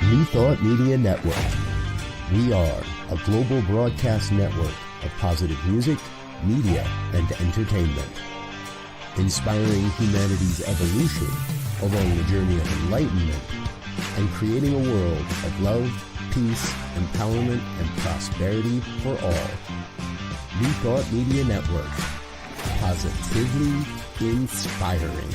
New Thought Media Network. We are a global broadcast network of positive music, media, and entertainment, inspiring humanity's evolution along the journey of enlightenment and creating a world of love, peace, empowerment, and prosperity for all. New Thought Media Network. Positively inspiring.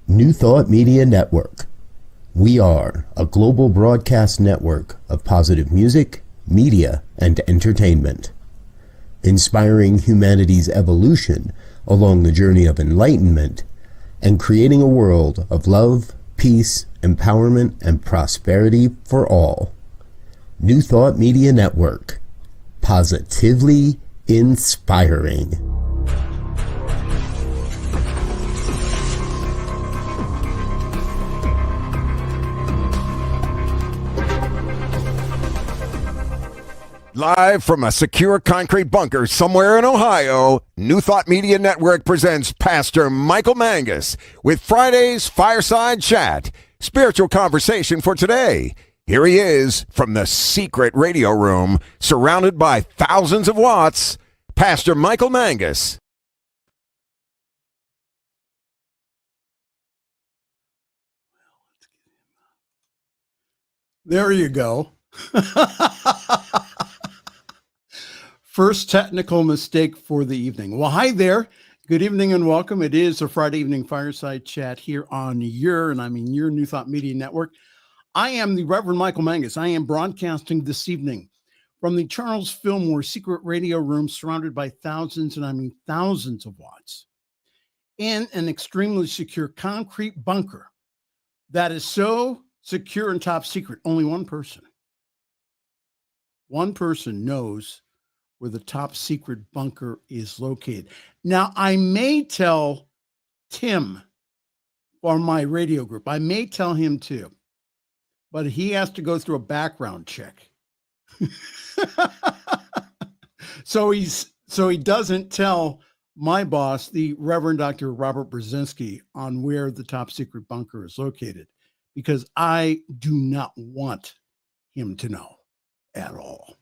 New Thought Media Network. We are a global broadcast network of positive music, media, and entertainment, inspiring humanity's evolution along the journey of enlightenment and creating a world of love, peace, empowerment, and prosperity for all. New Thought Media Network. Positively inspiring. Live from a secure concrete bunker somewhere in Ohio, New Thought Media Network presents Pastor Michael Mangus with Friday's Fireside Chat, spiritual conversation for today. Here he is from the secret radio room, surrounded by thousands of watts, Pastor Michael Mangus. There you go. First technical mistake for the evening. Well, hi there. Good evening and welcome. It is a Friday evening fireside chat here on your New Thought Media Network. I am the Reverend Michael Mangus. I am broadcasting this evening from the Charles Fillmore secret radio room, surrounded by thousands of watts, in an extremely secure concrete bunker that is so secure and top secret. Only one person knows where the top secret bunker is located. Now, I may tell Tim or my radio group, I may tell him too, but he has to go through a background check. So he doesn't tell my boss, the Reverend Dr. Robert Brzezinski, on where the top secret bunker is located, because I do not want him to know at all.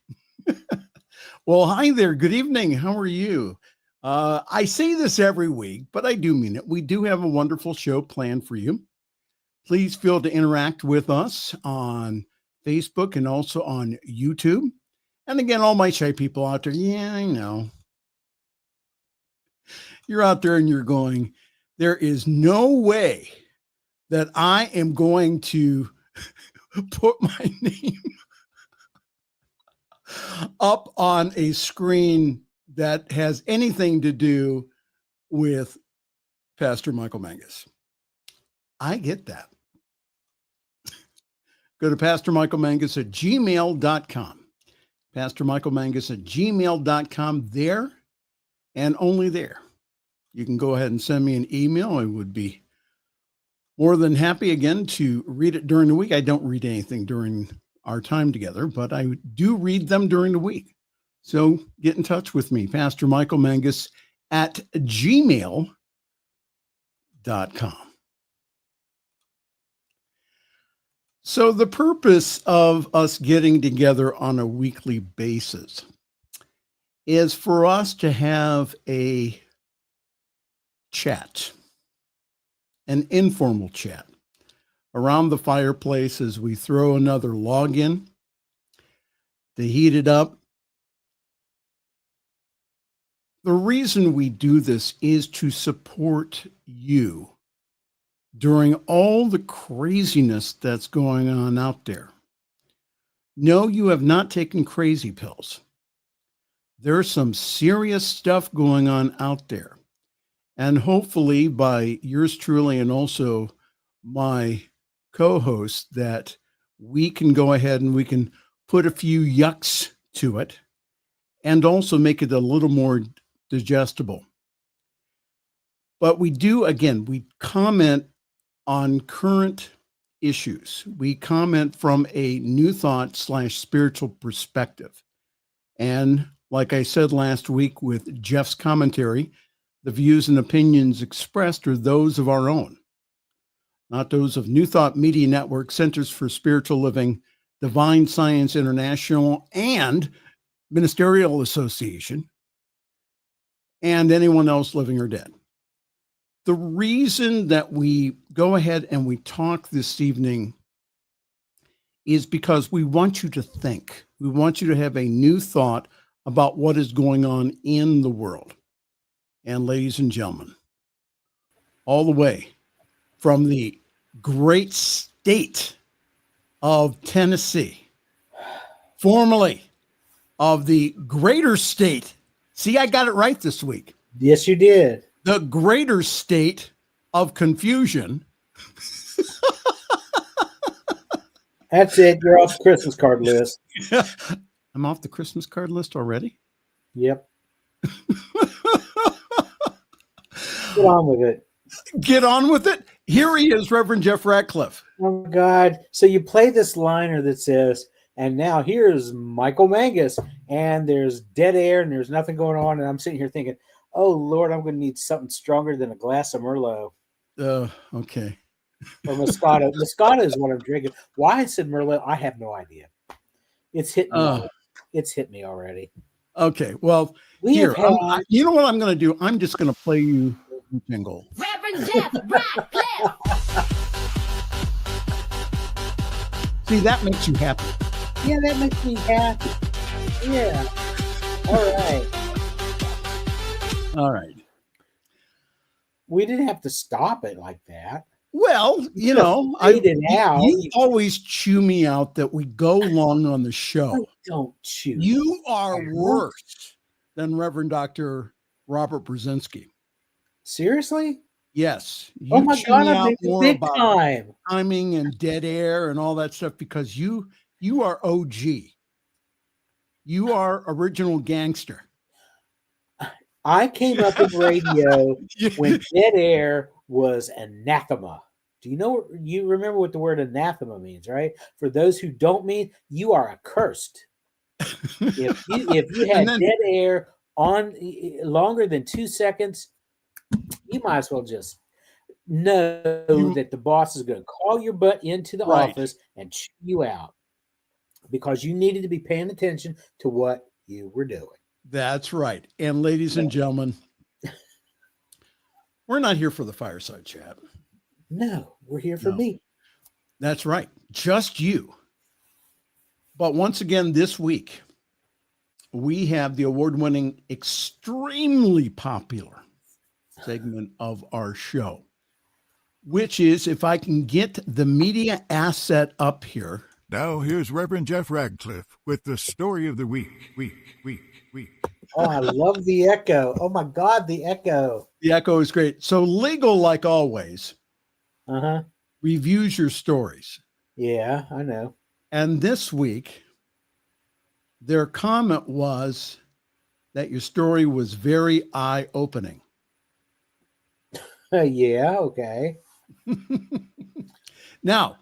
Well, hi there. Good evening. How are you? I say this every week, but I do mean it. We do have a wonderful show planned for you. Please feel to interact with us on Facebook and also on YouTube. And again, all my shy people out there, yeah, I know. You're out there and you're going, there is no way that I am going to put my name up on a screen that has anything to do with Pastor Michael Mangus. I get that. Go to pastormichaelmangus@gmail.com. pastormichaelmangus@gmail.com. There and only there. You can go ahead and send me an email. I would be more than happy again to read it during the week. I don't read anything during our time together, but I do read them during the week. So get in touch with me, pastormichaelmangus@gmail.com. So the purpose of us getting together on a weekly basis is for us to have a chat, an informal chat, around the fireplace as we throw another log in to heat it up. The reason we do this is to support you during all the craziness that's going on out there. No, you have not taken crazy pills. There's some serious stuff going on out there. And hopefully by yours truly and also my co-host that we can go ahead and we can put a few yucks to it and also make it a little more digestible. But we do, again, we comment on current issues. We comment from a new thought / spiritual perspective. And like I said last week with Jeff's commentary, the views and opinions expressed are those of our own, not those of New Thought Media Network, Centers for Spiritual Living, Divine Science International, and Ministerial Association, and anyone else living or dead. The reason that we go ahead and we talk this evening is because we want you to think. We want you to have a new thought about what is going on in the world. And ladies and gentlemen, all the way from the great state of Tennessee, formerly of the greater state. See, I got it right this week. Yes, you did. The greater state of confusion. That's it. You're off the Christmas card list. I'm off the Christmas card list already? Yep. Get on with it. Get on with it. Here he is, Reverend Jeff Radcliff. Oh, my God. So you play this liner that says, and now here's Michael Mangus, and there's dead air, and there's nothing going on, and I'm sitting here thinking, oh, Lord, I'm going to need something stronger than a glass of Merlot. Okay. Or Moscato. Moscato is what I'm drinking. Why I said Merlot, I have no idea. It's hit me. It's hit me already. Okay. Well, here, you know what I'm going to do? I'm just going to play you the jingle. Reverend Jeff Radcliff. See, that makes you happy. Yeah, that makes me happy. Yeah. All right. All right. We didn't have to stop it like that. Well, you know, you always chew me out that we go long on the show. I don't chew. You are worse than Reverend Dr. Robert Brzezinski. Seriously? Yes. Oh my God, I'm big time. Timing and dead air and all that stuff because you are OG. You are original gangster. I came up in radio when dead air was anathema. You remember what the word anathema means, right? For those who don't mean, you are accursed. If you had dead air on longer than 2 seconds, you might as well just know that the boss is going to call your butt into the office and chew you out because you needed to be paying attention to what you were doing. That's right. And ladies and gentlemen, we're not here for the fireside chat. No, we're here for me. That's right. Just you. But once again, this week, we have the award-winning, extremely popular segment of our show, which is, if I can get the media asset up here. Now here's Reverend Jeff Radcliff with the story of the week. Oh, I love the echo. Oh my God, the echo. The echo is great. So Legal, like always, reviews your stories. Yeah, I know. And this week, their comment was that your story was very eye-opening. Yeah, okay. Now,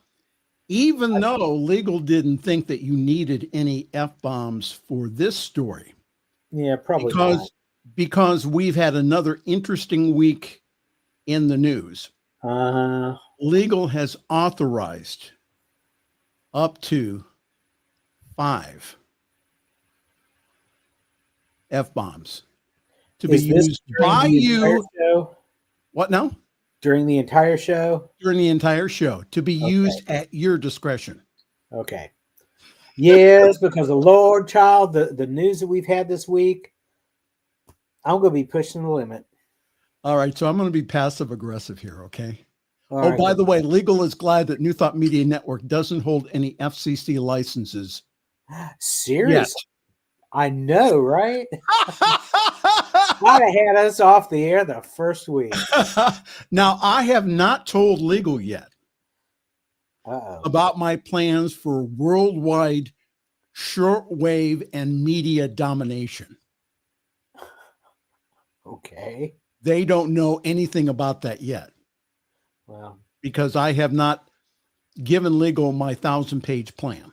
even though Legal didn't think that you needed any F-bombs for this story. Yeah, probably because we've had another interesting week in the news. Legal has authorized up to 5 F-bombs to be used by you. What now? During the entire show? During the entire show, to be used at your discretion. Okay. Yes, because the Lord, child, the news that we've had this week, I'm going to be pushing the limit. All right, so I'm going to be passive aggressive here, okay? All by the way, Legal is glad that New Thought Media Network doesn't hold any FCC licenses. Seriously? I know, right? I'd have had us off the air the first week. Now, I have not told legal yet Uh-oh. about my plans for worldwide shortwave and media domination. Okay. They don't know anything about that yet Well, because I have not given legal my 1,000-page plan.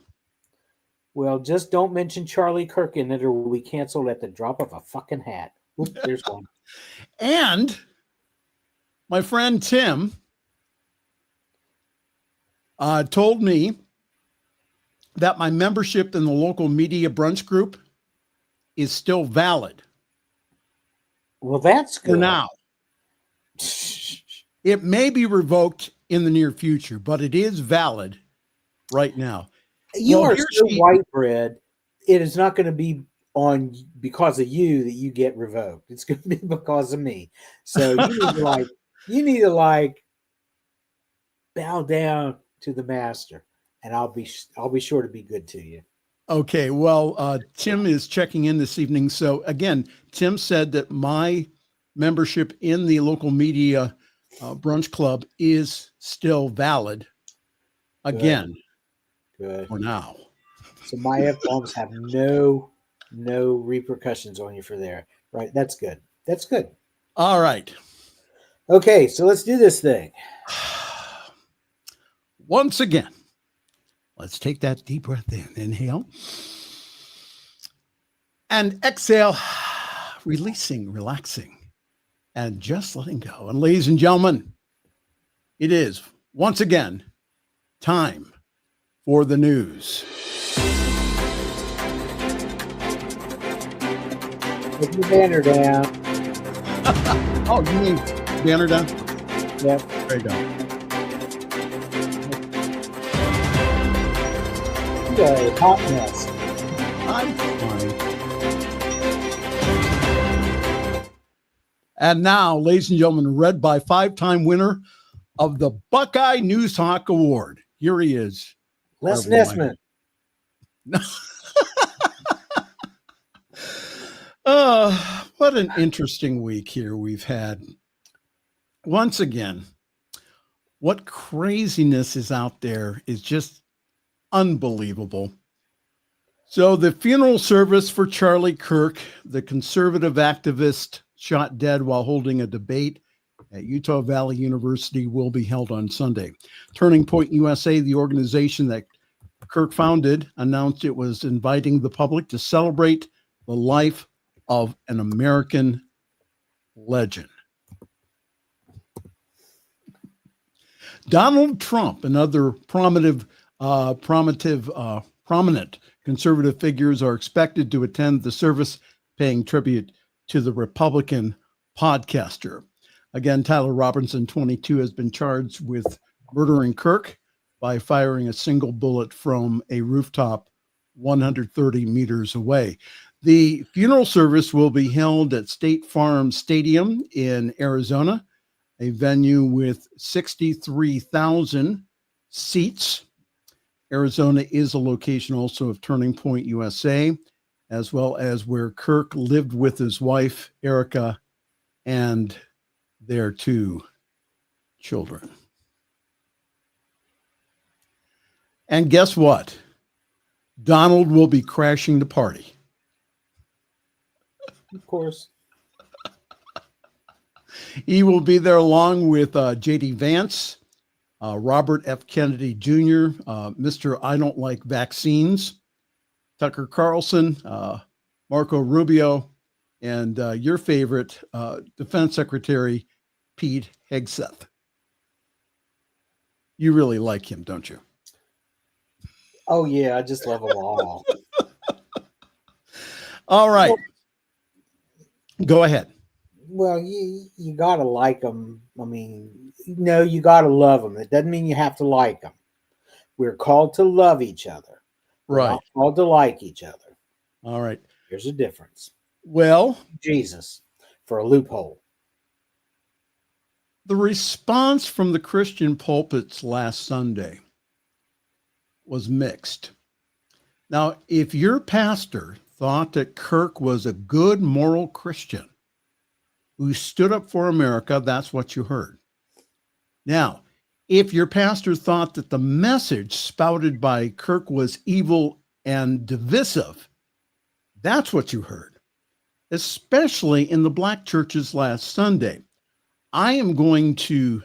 just don't mention Charlie Kirk in it or we'll be canceled at the drop of a fucking hat. Oop, there's one. And my friend Tim told me that my membership in the local media brunch group is still valid Well, that's good. for now. It may be revoked in the near future, but it is valid right now. You Well, are here's so the- white bread. It is not going to be on because of you that you get revoked. It's going to be because of me. So you need to bow down to the master, and I'll be sure to be good to you. Okay, well, Tim is checking in this evening. So again, Tim said that my membership in the local media brunch club is still valid again Good. for now. So my F-bombs have no repercussions on you for there. Right. That's good. That's good. All right. Okay, so let's do this thing. Once again, let's take that deep breath in. Inhale. And exhale, releasing, relaxing, and just letting go. And ladies and gentlemen, it is once again time for the news. Put your banner down. Oh, you mean banner down? Yep. There you go. Okay, hot mess. I'm fine. And now, ladies and gentlemen, read by 5-time winner of the Buckeye News Talk Award. Here he is. Les Harvey Nessman. What an interesting week here we've had. Once again, what craziness is out there is just unbelievable. So the funeral service for Charlie Kirk, the conservative activist shot dead while holding a debate at Utah Valley University, will be held on Sunday. Turning Point USA, the organization that Kirk founded, announced it was inviting the public to celebrate the life of an American legend. Donald Trump and other prominent conservative figures are expected to attend the service, paying tribute to the Republican podcaster. Again, Tyler Robinson, 22, has been charged with murdering Kirk by firing a single bullet from a rooftop 130 meters away. The funeral service will be held at State Farm Stadium in Arizona, a venue with 63,000 seats. Arizona is a location also of Turning Point USA, as well as where Kirk lived with his wife, Erica, and their 2 children. And guess what? Donald will be crashing the party. Of course. He will be there along with J.D. Vance, Robert F. Kennedy Jr., Mr. I Don't Like Vaccines, Tucker Carlson, Marco Rubio, and your favorite Defense Secretary, Pete Hegseth. You really like him, don't you? Oh, yeah, I just love them all. All right. Go ahead. Well, you got to like them. I mean, no, you got to love them. It doesn't mean you have to like them. We're called to love each other. We're Right. not called to like each other. All right. There's a difference. Well, Jesus, for a loophole. the response from the Christian pulpits last Sunday was mixed. Now, if your pastor thought that Kirk was a good moral Christian, who stood up for America. That's what you heard. Now, if your pastor thought that the message spouted by Kirk was evil and divisive, that's what you heard, especially in the black churches last Sunday. I am going to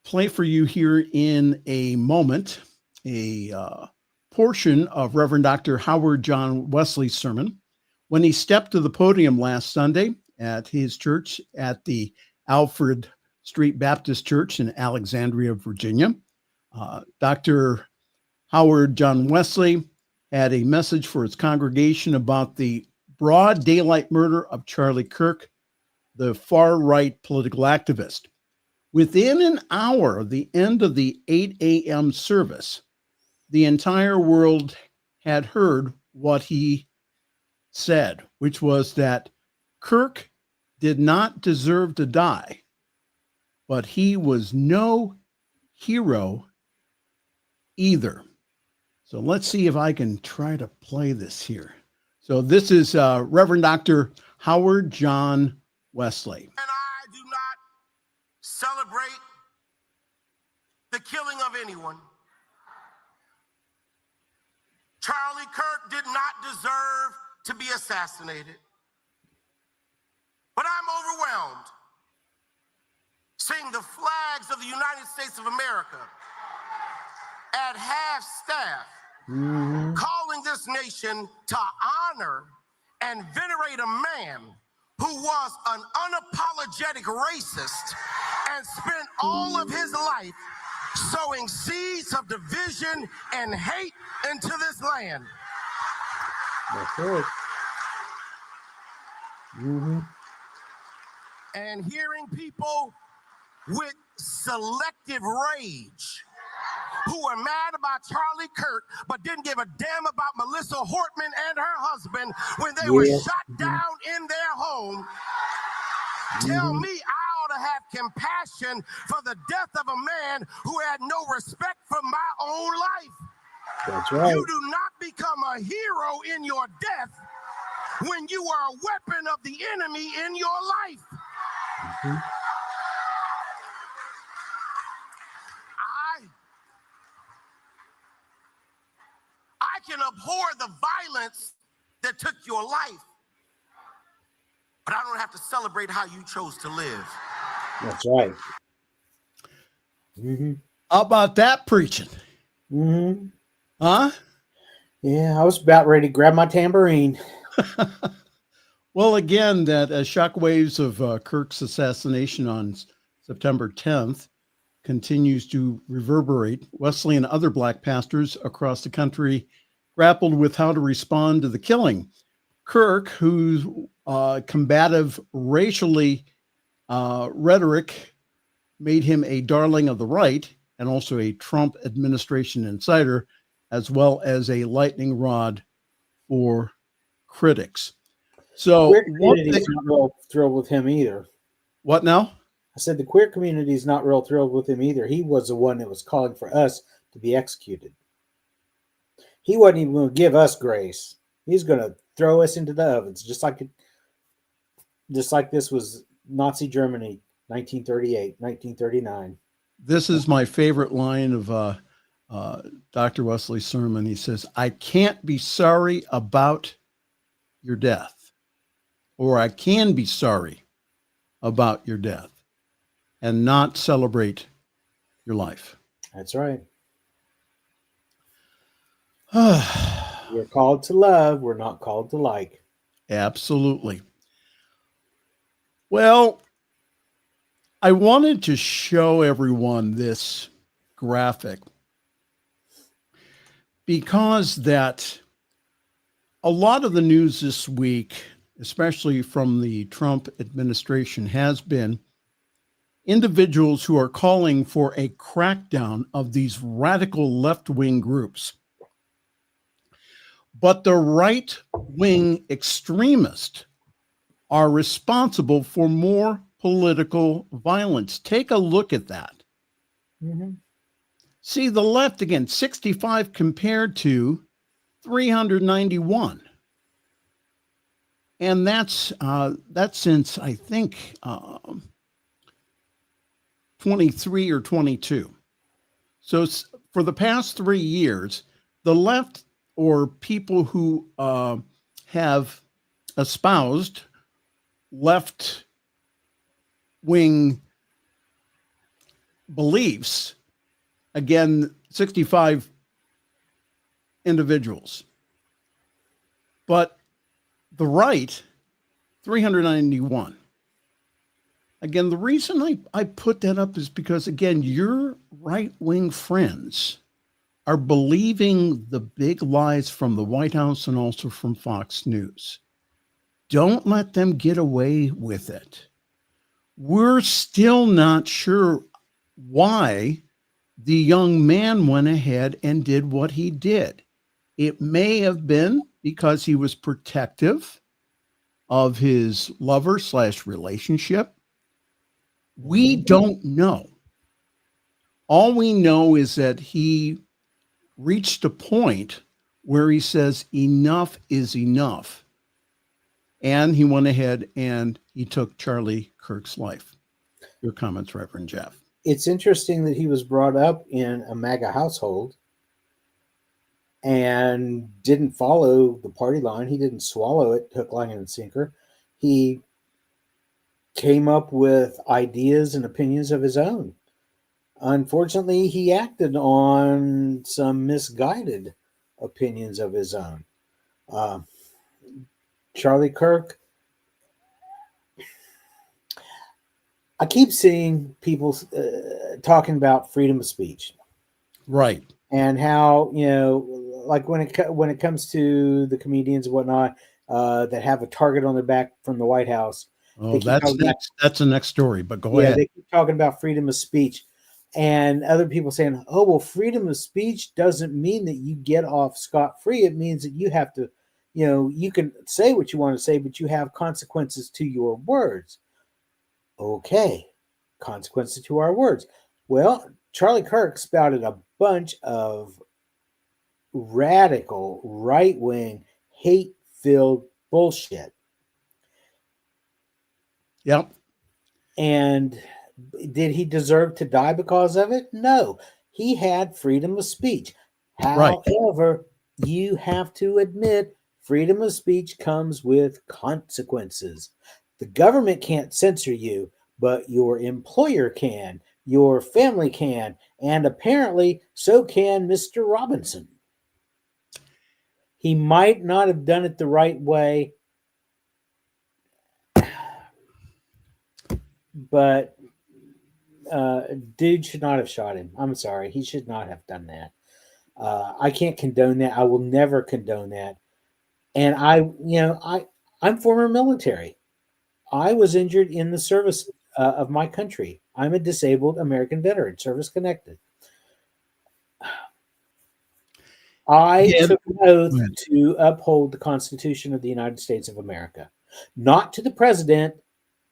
play for you here in a moment a portion of Reverend Dr. Howard John Wesley's sermon when he stepped to the podium last Sunday at his church at the Alfred Street Baptist Church in Alexandria, Virginia. Dr. Howard John Wesley had a message for his congregation about the broad daylight murder of Charlie Kirk, the far-right political activist. Within an hour of the end of the 8 a.m. service, the entire world had heard what he said, which was that Kirk did not deserve to die, but he was no hero either. So let's see if I can try to play this here. So this is Reverend Dr. Howard John Wesley. And I do not celebrate the killing of anyone. Charlie Kirk did not deserve to be assassinated. But I'm overwhelmed seeing the flags of the United States of America at half staff calling this nation to honor and venerate a man who was an unapologetic racist and spent all of his life sowing seeds of division and hate into this land. That's it. And hearing people with selective rage who were mad about Charlie Kirk but didn't give a damn about Melissa Hortman and her husband when they were shot down in their home, tell me I ought to have compassion for the death of a man who had no respect for my own life. That's right. You do not become a hero in your death when you are a weapon of the enemy in your life. I can abhor the violence that took your life, but I don't have to celebrate how you chose to live. That's right. How about that preaching? Huh? Yeah, I was about ready to grab my tambourine. Well, again, that shockwaves of Kirk's assassination on September 10th continues to reverberate. Wesley and other black pastors across the country grappled with how to respond to the killing. Kirk, whose combative racially rhetoric made him a darling of the right and also a Trump administration insider, as well as a lightning rod for critics. So queer community's not real thrilled with him either. What now? I said the queer community is not real thrilled with him either. He was the one that was calling for us to be executed. He wasn't even going to give us grace. He's going to throw us into the ovens, just like this was Nazi Germany, 1938, 1939. This is my favorite line of Dr. Wesley's sermon. He says, "I can't be sorry about your death, or I can be sorry about your death and not celebrate your life." That's right. We're called to love. We're not called to like. Absolutely. Well, I wanted to show everyone this graphic because that a lot of the news this week, especially from the Trump administration, has been individuals who are calling for a crackdown of these radical left-wing groups. But the right-wing extremists are responsible for more political violence. Take a look at that. See, the left, again, 65 compared to 391. And that's since I think 23 or 22. So for the past 3 years, the left or people who have espoused left-wing beliefs, again, 65 individuals. But the right, 391. Again, the reason I put that up is because, again, your right-wing friends are believing the big lies from the White House and also from Fox News. Don't let them get away with it. We're still not sure why the young man went ahead and did what he did. It may have been because he was protective of his lover/relationship. We don't know. All we know is that he reached a point where he says enough is enough. And he went ahead and he took Charlie Kirk's life. Your comments, Reverend Jeff. It's interesting that he was brought up in a MAGA household and didn't follow the party line. He didn't swallow it, hook, line, and sinker. He came up with ideas and opinions of his own. Unfortunately, he acted on some misguided opinions of his own. Charlie Kirk, I keep seeing people talking about freedom of speech. Right. And how, like when it comes to the comedians and whatnot that have a target on their back from the White House. Oh, that's the next story, but go ahead. They keep talking about freedom of speech. And other people saying, oh, well, freedom of speech doesn't mean that you get off scot-free. It means that you have to, you can say what you want to say, but you have consequences to your words. Okay, consequences to our words. Well, Charlie Kirk spouted a bunch of radical, right-wing, hate-filled bullshit. Yep. And did he deserve to die because of it? No. He had freedom of speech. However, you have to admit freedom of speech comes with consequences. The government can't censor you, but your employer can, your family can, and apparently so can Mr. Robinson. He might not have done it the right way, but dude should not have shot him. I'm sorry. He should not have done that. I can't condone that. I will never condone that. And I'm former military. I was injured in the service of my country. I'm a disabled American veteran, service connected. I took an oath to uphold the Constitution of the United States of America. Not to the president,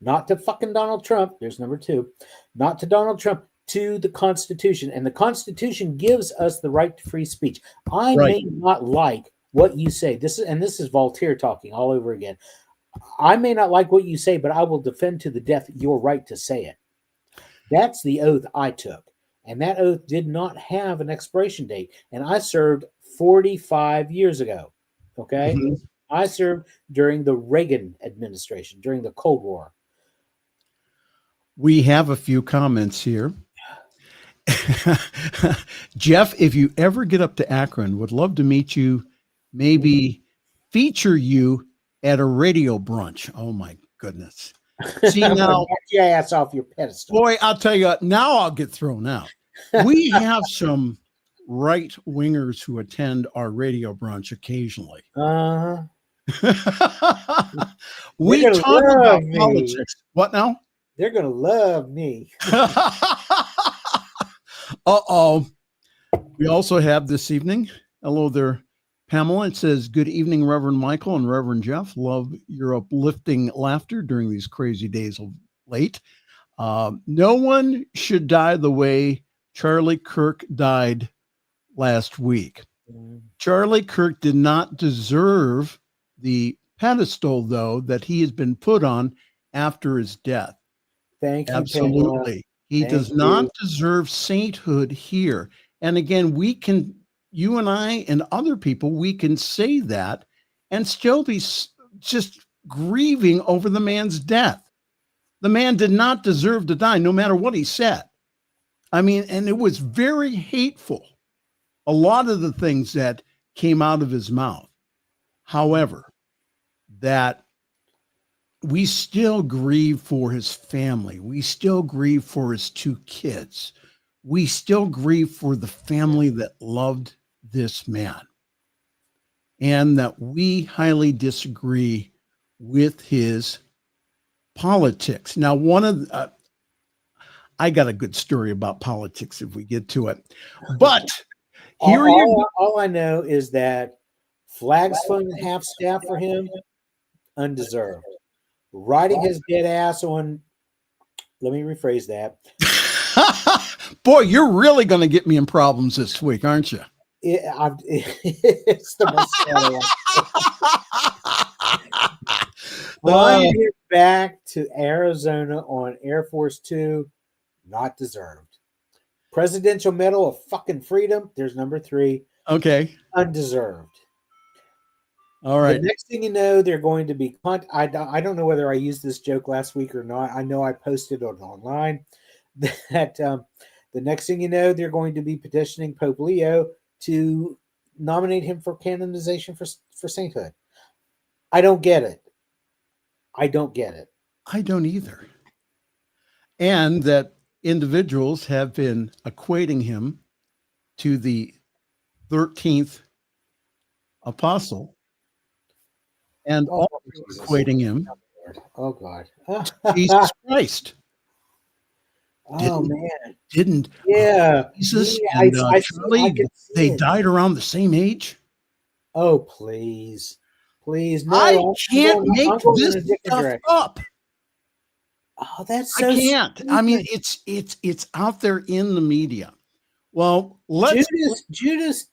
not to fucking Donald Trump. There's number 2. Not to Donald Trump, to the Constitution. And the Constitution gives us the right to free speech. I may not like what you say. This is Voltaire talking all over again. I may not like what you say, but I will defend to the death your right to say it. That's the oath I took. And that oath did not have an expiration date. And I served 45 years ago. Okay? Mm-hmm. I served during the Reagan administration, during the Cold War. We have a few comments here. Jeff, if you ever get up to Akron, would love to meet you, maybe feature you at a radio brunch. Oh my goodness. See now, get your ass off your pedestal. Boy, I'll tell you, now I'll get thrown out. We have some right wingers who attend our radio brunch occasionally. We talk about politics. What now? They're going to love me. Uh-oh. We also have this evening. Hello there, Pamela. It says, good evening, Reverend Michael and Reverend Jeff. Love your uplifting laughter during these crazy days of late. No one should die the way Charlie Kirk died last week. Charlie Kirk did not deserve the pedestal, though, that he has been put on after his death. Thank you, Absolutely. Pamela. He Thank does you. not deserve sainthood here. And again, you and I and other people, we can say that and still be just grieving over the man's death. The man did not deserve to die, no matter what he said. I mean, and it was very hateful, a lot of the things that came out of his mouth. However, that we still grieve for his family. We still grieve for his 2 kids. We still grieve for the family that loved this man. And that we highly disagree with his politics. Now, I got a good story about politics if we get to it. But all I know is that flags flown at half staff for him, undeserved. Riding his dead ass on, let me rephrase that. Boy, you're really going to get me in problems this week, aren't you? It's the Messiah. Flying him back to Arizona on Air Force 2, not deserved. Presidential Medal of fucking Freedom, there's number 3. Okay. Undeserved. All right. The next thing you know, they're going to be I don't know whether I used this joke last week or not. I know I posted it online that the next thing you know, they're going to be petitioning Pope Leo to nominate him for canonization for sainthood. I don't get it. I don't either. And that individuals have been equating him to the 13th apostle. And also equating him. Oh, God. Jesus Christ. Didn't Jesus and Charlie, they died around the same age? Oh, please. Please. No, I can't make this stuff up. Oh, that's so I can't. stupid. I mean, it's out there in the media. Well, Judas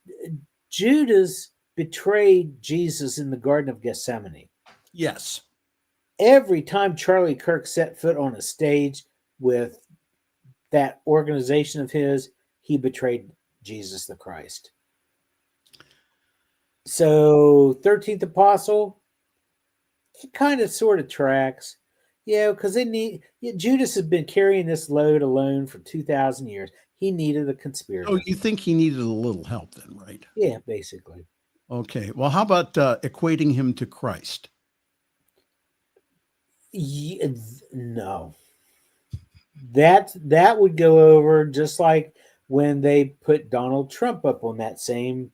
betrayed Jesus in the Garden of Gethsemane. Yes. Every time Charlie Kirk set foot on a stage with that organization of his, he betrayed Jesus the Christ. So 13th apostle, it kind of sort of tracks. Yeah, because Judas has been carrying this load alone for 2,000 years. He needed a conspirator. Oh, you think he needed a little help then, right? Yeah, basically. Okay. Well, how about equating him to Christ? No. That would go over just like when they put Donald Trump up on that same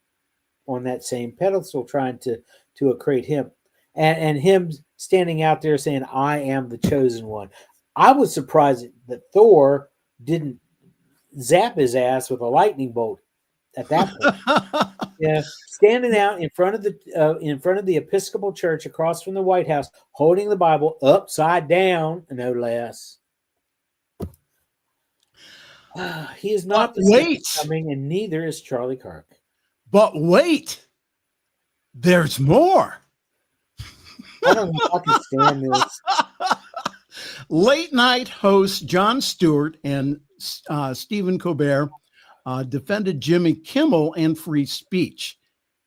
pedestal, trying to equate him, and him standing out there saying, "I am the chosen one." I was surprised that Thor didn't zap his ass with a lightning bolt at that point. Yeah, standing out in front of the Episcopal Church across from the White House, holding the Bible upside down, no less. He is not the second coming, and neither is Charlie Kirk. But wait, there's more. I don't know if I can stand this. Late night hosts Jon Stewart and Stephen Colbert defended Jimmy Kimmel and free speech.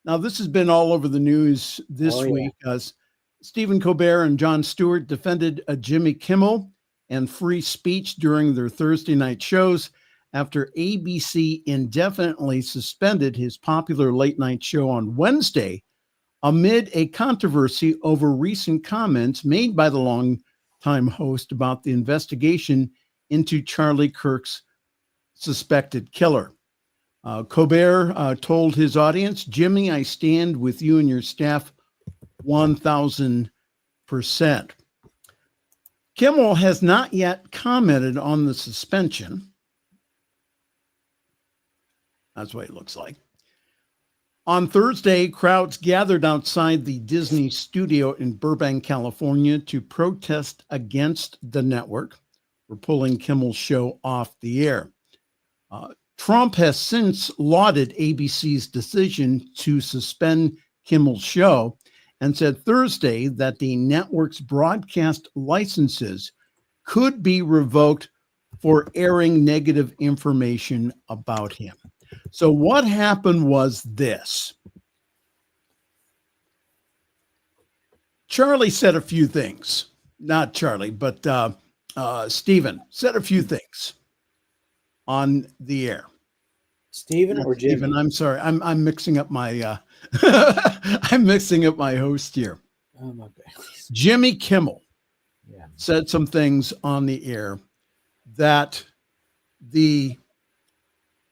Now, this has been all over the news this week as Stephen Colbert and Jon Stewart defended Jimmy Kimmel and free speech during their Thursday night shows after ABC indefinitely suspended his popular late night show on Wednesday amid a controversy over recent comments made by the longtime host about the investigation into Charlie Kirk's suspected killer. Colbert told his audience, "Jimmy, I stand with you and your staff 1,000%. Kimmel has not yet commented on the suspension. That's what it looks like. On Thursday, crowds gathered outside the Disney studio in Burbank, California, to protest against the network for pulling Kimmel's show off the air. Trump has since lauded ABC's decision to suspend Kimmel's show and said Thursday that the network's broadcast licenses could be revoked for airing negative information about him. So what happened was this. Charlie said a few things. Not Charlie, but Stephen said a few things on the air. Stephen or Jimmy? Stephen, I'm sorry. I'm mixing up my I'm mixing up my host here. Oh my goodness. Jimmy Kimmel said some things on the air that the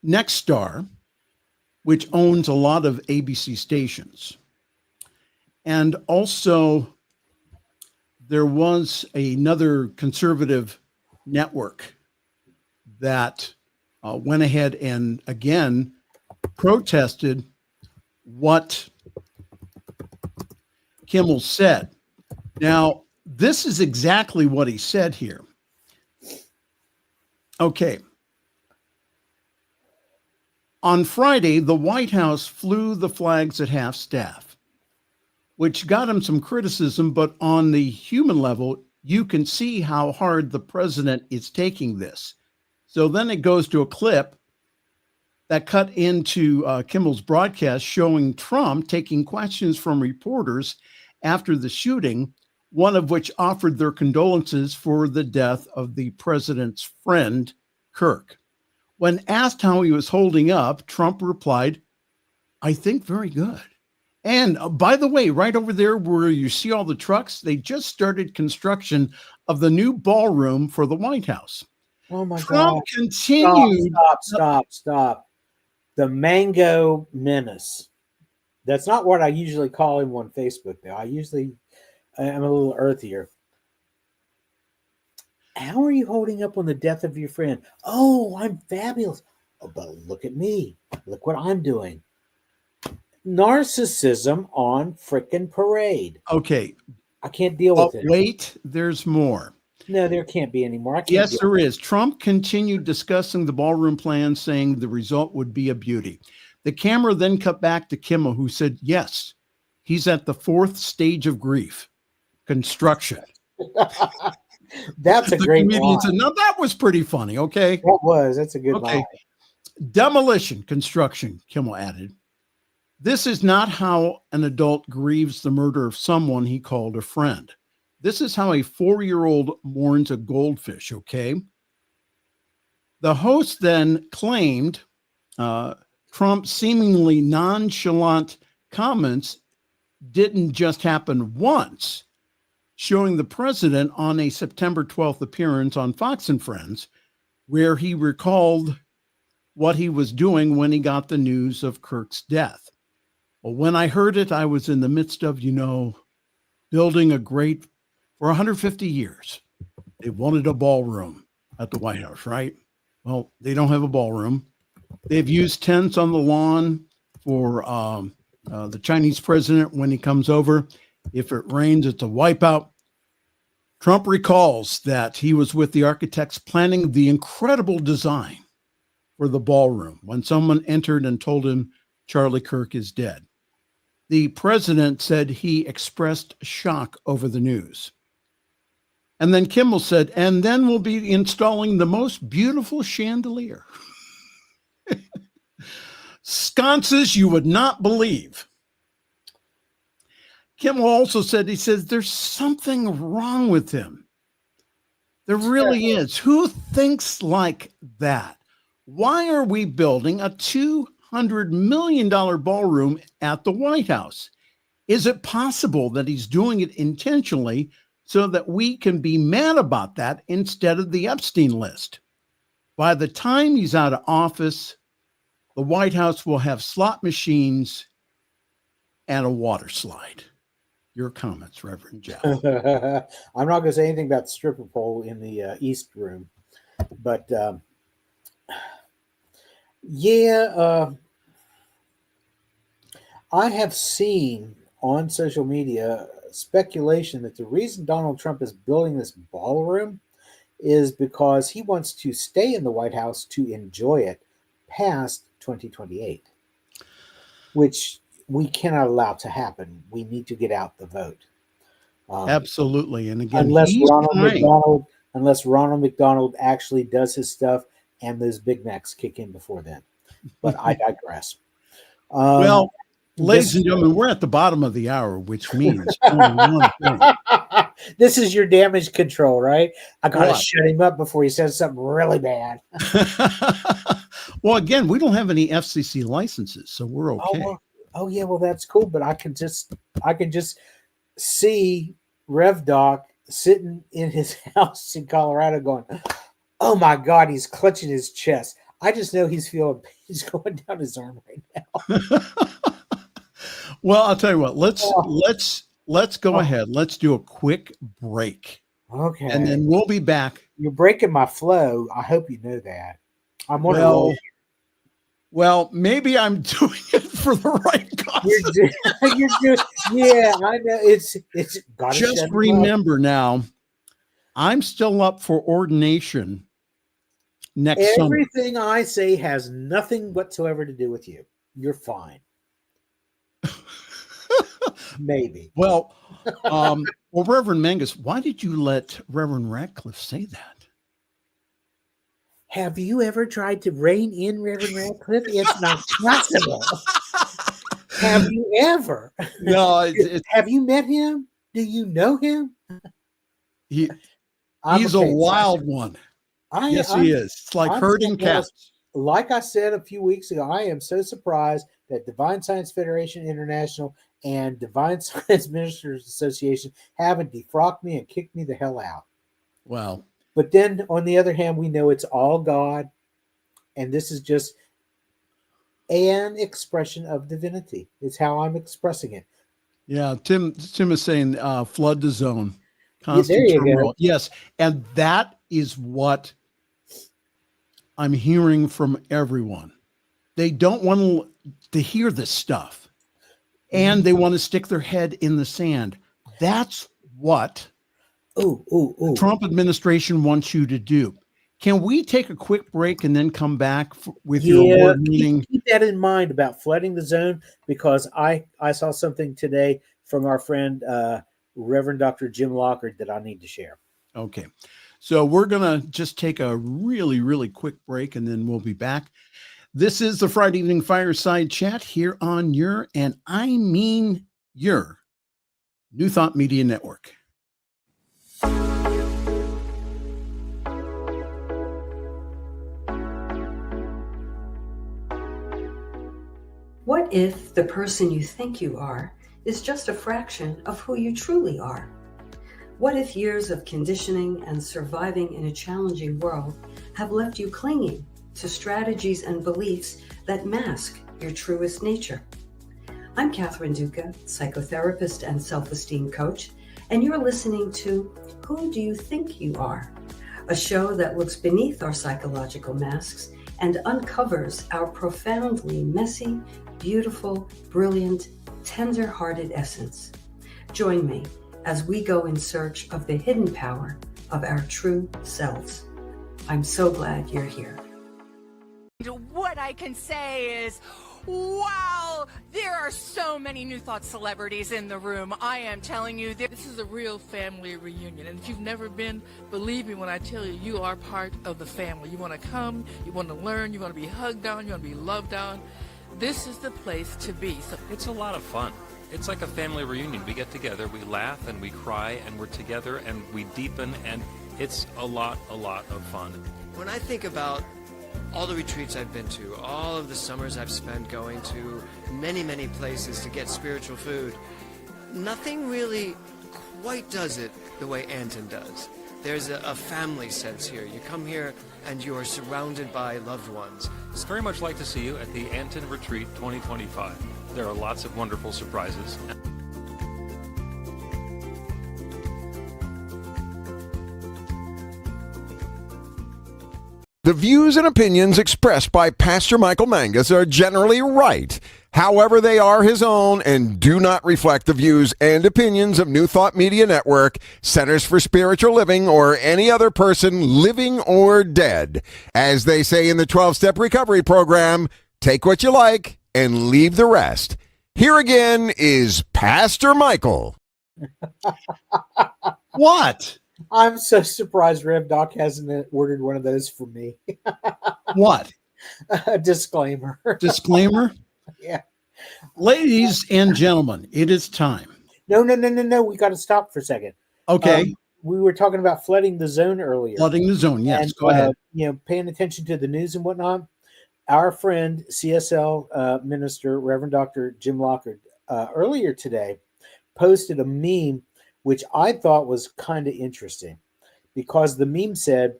Next Star, which owns a lot of ABC stations, and also there was another conservative network that went ahead and again protested what Kimmel said. Now, this is exactly what he said here. Okay. On Friday, the White House flew the flags at half-staff, which got him some criticism, but on the human level, you can see how hard the president is taking this. So then it goes to a clip that cut into Kimmel's broadcast showing Trump taking questions from reporters after the shooting, one of which offered their condolences for the death of the president's friend, Kirk. When asked how he was holding up, Trump replied, "I think very good." And by the way, right over there where you see all the trucks, they just started construction of the new ballroom for the White House. Oh my Trump God. continued. Stop. The Mango Menace. That's not what I usually call him on Facebook, though. I'm a little earthier. How are you holding up on the death of your friend? Oh, I'm fabulous. Oh, but look at me. Look what I'm doing. Narcissism on frickin' parade. Okay. I can't deal with it. Wait, there's more. No, there can't be any more. Yes, there is. Trump continued discussing the ballroom plan, saying the result would be a beauty. The camera then cut back to Kimmel, who said, yes, he's at the fourth stage of grief, construction. That's a great line. Said, no, that was pretty funny, okay? That was. That's a good line. Demolition, construction, Kimmel added. This is not how an adult grieves the murder of someone he called a friend. This is how a 4-year-old mourns a goldfish, okay? The host then claimed Trump's seemingly nonchalant comments didn't just happen once, showing the president on a September 12th appearance on Fox and Friends, where he recalled what he was doing when he got the news of Kirk's death. Well, when I heard it, I was in the midst of, building a great, for 150 years, they wanted a ballroom at the White House, right? Well, they don't have a ballroom. They've used tents on the lawn for the Chinese president when he comes over. If it rains, it's a wipeout. Trump recalls that he was with the architects planning the incredible design for the ballroom when someone entered and told him Charlie Kirk is dead. The president said he expressed shock over the news. And then Kimmel said, and then we'll be installing the most beautiful chandelier. Sconces you would not believe. Kimmel also said, he says, there's something wrong with him. There really is. Who thinks like that? Why are we building a $200 million ballroom at the White House? Is it possible that he's doing it intentionally so that we can be mad about that instead of the Epstein list? By the time he's out of office, the White House will have slot machines and a water slide. Your comments, Reverend Jeff. I'm not going to say anything about the stripper pole in the East Room, but I have seen on social media speculation that the reason Donald Trump is building this ballroom is because he wants to stay in the White House to enjoy it past 2028, which we cannot allow to happen. We need to get out the vote. Absolutely. And again, unless Ronald McDonald actually does his stuff and those Big Macs kick in before then. But I digress. Well, ladies and gentlemen, we're at the bottom of the hour, which means only one thing. This is your damage control, right? I gotta shut him up before he says something really bad. Well, again, we don't have any FCC licenses, so we're okay. Yeah, well, that's cool. But I can just see Rev Doc sitting in his house in Colorado, going, "Oh my God, he's clutching his chest." I just know he's feeling pain going down his arm right now. Well, I'll tell you what. Let's go ahead. Let's do a quick break. Okay. And then we'll be back. You're breaking my flow. I hope you know that. I'm on a roll. Well, maybe I'm doing it for the right cause. You're doing, yeah, I know. It's just remember now, I'm still up for ordination next summer. Everything I say has nothing whatsoever to do with you. You're fine. Maybe. Well, Reverend Mangus, why did you let Reverend Radcliff say that? Have you ever tried to rein in Reverend Radcliff? It's not possible. Have you ever? No. Have you met him? Do you know him? He's a wild one. Yes, he is. It's like herding cats. Like I said a few weeks ago, I am so surprised that Divine Science Federation International and Divine Science Ministers Association haven't defrocked me and kicked me the hell out. Wow. But then, on the other hand, we know it's all God, and this is just an expression of divinity. It's how I'm expressing it. Yeah, Tim is saying flood the zone. Yeah, there you go. Yes, and that is what I'm hearing from everyone. They don't want to hear this stuff, and they want to stick their head in the sand. That's what the Trump administration wants you to do. Can we take a quick break and then come back with your award meeting? Keep that in mind about flooding the zone, because I saw something today from our friend Reverend Dr. Jim Lockard that I need to share. Okay. So we're going to just take a really, really quick break, and then we'll be back. This is the Friday Evening Fireside Chat here on your, and I mean your, New Thought Media Network. What if the person you think you are is just a fraction of who you truly are? What if years of conditioning and surviving in a challenging world have left you clinging to strategies and beliefs that mask your truest nature? I'm Catherine Duca, psychotherapist and self-esteem coach, and you're listening to Who Do You Think You Are? A show that looks beneath our psychological masks and uncovers our profoundly messy, beautiful, brilliant, tender-hearted essence. Join me as we go in search of the hidden power of our true selves. I'm so glad you're here. What I can say is, wow, there are so many New Thought celebrities in the room. I am telling you, this is a real family reunion. And if you've never been, believe me when I tell you, you are part of the family. You want to come, you want to learn, you want to be hugged on, you want to be loved on. This is the place to be. So it's a lot of fun. It's like a family reunion. We get together, we laugh and we cry and we're together and we deepen, and it's a lot of fun. When I think about all the retreats I've been to, all of the summers I've spent going to many places to get spiritual food, nothing really quite does it the way Anton does. There's a family sense here. You come here and you are surrounded by loved ones. It's very much like to see you at the Anton Retreat 2025. There are lots of wonderful surprises. The views and opinions expressed by Pastor Michael Mangus are generally right. However, they are his own and do not reflect the views and opinions of New Thought Media Network, Centers for Spiritual Living, or any other person living or dead. As they say in the 12-Step Recovery Program, take what you like and leave the rest. Here again is Pastor Michael. What? I'm so surprised Rev Doc hasn't ordered one of those for me. What? A disclaimer. Disclaimer? Yeah. Ladies and gentlemen, it is time. No. We got to stop for a second. Okay. We were talking about flooding the zone earlier. Flooding the zone. Yes. And, go ahead. Paying attention to the news and whatnot. Our friend, CSL minister, Reverend Dr. Jim Lockard, earlier today posted a meme which I thought was kind of interesting, because the meme said,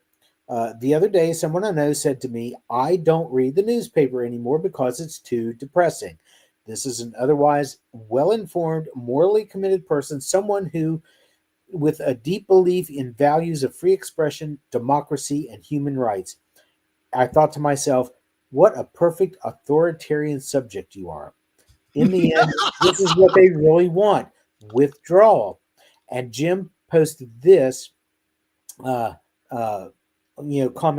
the other day, someone I know said to me, I don't read the newspaper anymore because it's too depressing. This is an otherwise well-informed, morally committed person, someone who, with a deep belief in values of free expression, democracy, and human rights. I thought to myself, what a perfect authoritarian subject you are. In the end, this is what they really want, withdrawal. And Jim posted this comment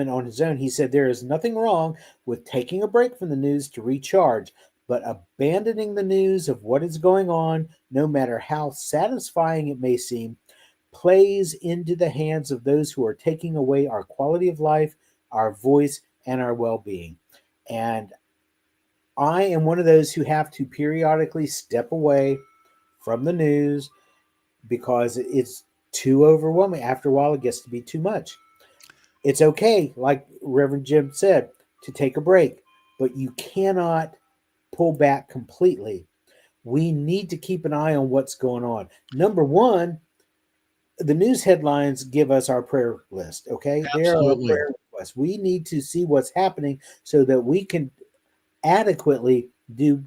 on his own. He said, there is nothing wrong with taking a break from the news to recharge, but abandoning the news of what is going on, no matter how satisfying it may seem, plays into the hands of those who are taking away our quality of life, our voice, and our well-being. And I am one of those who have to periodically step away from the news because it's too overwhelming. After a while, it gets to be too much. It's okay, like Reverend Jim said, to take a break, but you cannot pull back completely. We need to keep an eye on what's going on. Number one, the news headlines give us our prayer list, okay? They're our prayer requests. We need to see what's happening so that we can adequately do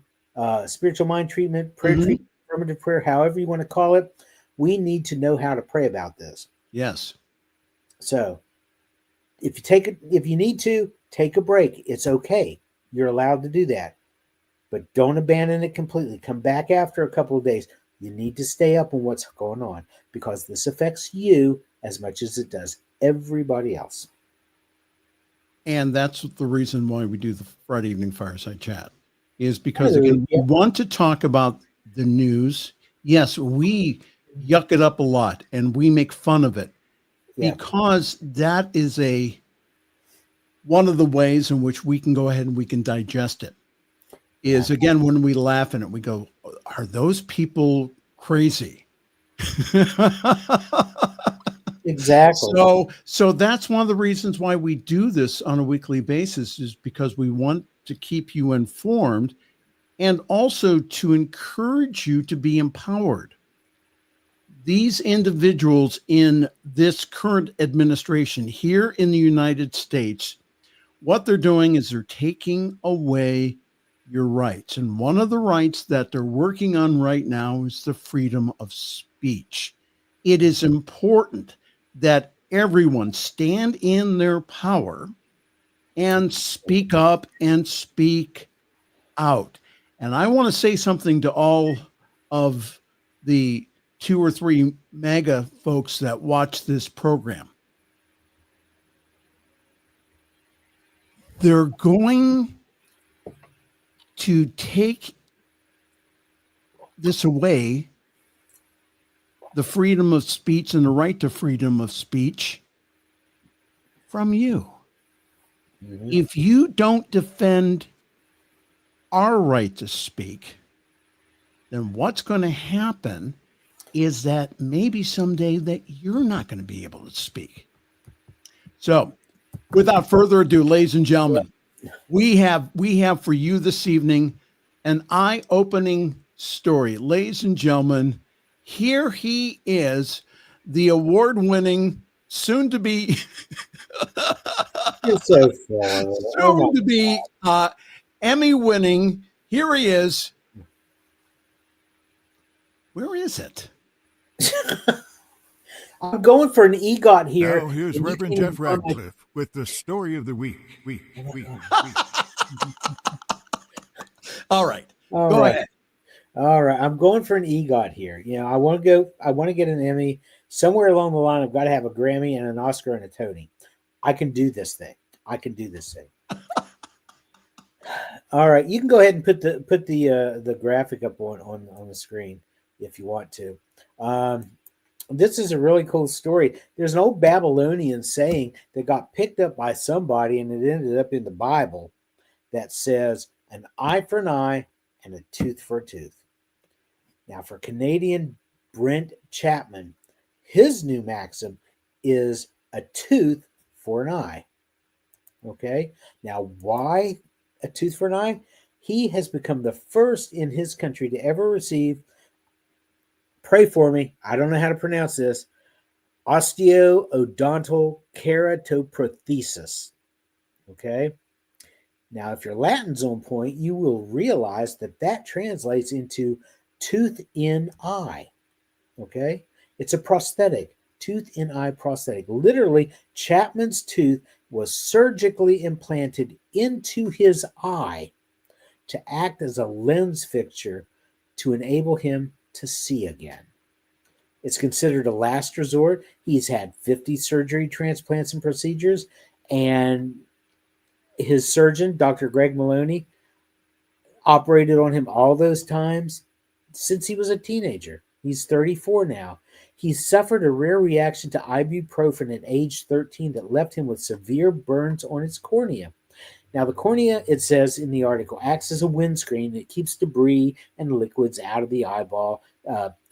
spiritual mind treatment, prayer treatment, affirmative prayer, however you want to call it. We need to know how to pray about this. Yes. So if you need to take a break, it's okay. You're allowed to do that, but don't abandon it completely. Come back after a couple of days. You need to stay up on what's going on because this affects you as much as it does everybody else. And that's the reason why we do the Friday evening fireside chat, is because again, we want to talk about the news. Yes, we yuck it up a lot and we make fun of it because that is one of the ways in which we can go ahead and we can digest it. Is again, when we laugh at it, we go, are those people crazy? Exactly. So that's one of the reasons why we do this on a weekly basis, is because we want to keep you informed and also to encourage you to be empowered. These individuals in this current administration here in the United States, what they're doing is they're taking away your rights. And one of the rights that they're working on right now is the freedom of speech. It is important that everyone stand in their power and speak up and speak out. And I want to say something to all of the 2 or 3 MAGA folks that watch this program. They're going to take this away, the freedom of speech and the right to freedom of speech, from you. If you don't defend our right to speak, then what's going to happen is that maybe someday that you're not going to be able to speak. So without further ado, ladies and gentlemen, we have for you this evening an eye-opening story. Ladies and gentlemen, here he is, the award-winning, soon-to-be You're so funny. soon-to-be Emmy-winning. Here he is. Where is it? I'm going for an EGOT here. Now here's Reverend Jeff Radcliff with the story of the week. All right. Go ahead. All right. I'm going for an EGOT here. I want to get an Emmy. Somewhere along the line, I've got to have a Grammy and an Oscar and a Tony. I can do this thing. All right, you can go ahead and put the graphic up on the screen if you want to. This is a really cool story. There's an old Babylonian saying that got picked up by somebody, and it ended up in the Bible, that says an eye for an eye and a tooth for a tooth. Now, for Canadian Brent Chapman, his new maxim is a tooth for an eye. Okay, now why a tooth for an eye? He has become the first in his country to ever receive, pray for me, I don't know how to pronounce this, osteoodontal keratoprothesis. Okay, now if your Latin's on point, you will realize that translates into tooth in eye. Okay, it's a prosthetic, tooth in eye prosthetic. Literally, Chapman's tooth was surgically implanted into his eye to act as a lens fixture to enable him to see again. It's considered a last resort. He's had 50 surgery, transplants, and procedures, and his surgeon, Dr. Greg Maloney, operated on him all those times since he was a teenager. He's 34 now. He suffered a rare reaction to ibuprofen at age 13 that left him with severe burns on his cornea. Now, the cornea, it says in the article, acts as a windscreen. It keeps debris and liquids out of the eyeball,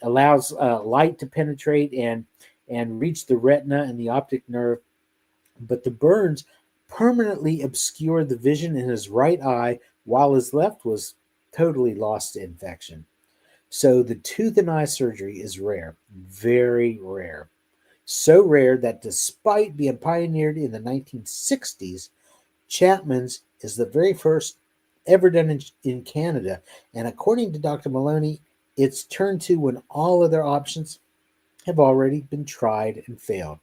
allows light to penetrate and reach the retina and the optic nerve. But the burns permanently obscured the vision in his right eye, while his left was totally lost to infection. So the tooth and eye surgery is rare, very rare. So rare that despite being pioneered in the 1960s, Chapman's is the very first ever done in Canada. And according to Dr. Maloney, it's turned to when all other options have already been tried and failed.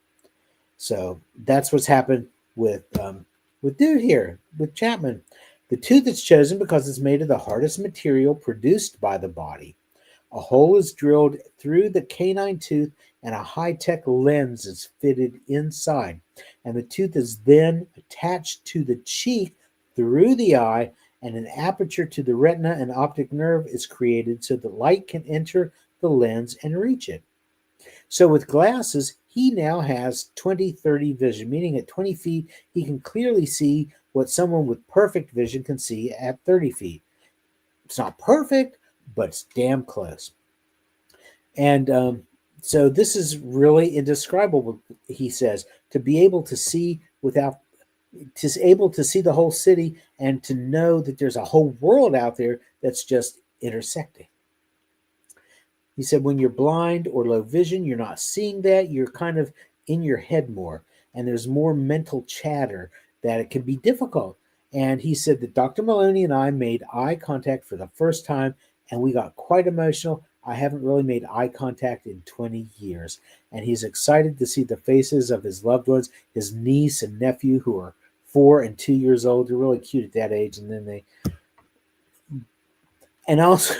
So that's what's happened with dude here, with Chapman. The tooth is chosen because it's made of the hardest material produced by the body. A hole is drilled through the canine tooth and a high-tech lens is fitted inside. And the tooth is then attached to the cheek through the eye, and an aperture to the retina and optic nerve is created so that light can enter the lens and reach it. So with glasses, he now has 20/30 vision, meaning at 20 feet, he can clearly see what someone with perfect vision can see at 30 feet. It's not perfect, but it's damn close. And so this is really indescribable, he says, to be able to see the whole city and to know that there's a whole world out there that's just intersecting. He said when you're blind or low vision, you're not seeing that. You're kind of in your head more, and there's more mental chatter that it can be difficult. And he said that Dr. Maloney and I made eye contact for the first time, and we got quite emotional. I haven't really made eye contact in 20 years. And he's excited to see the faces of his loved ones, his niece and nephew, who are 4 and 2 years old. They're really cute at that age. And then and also,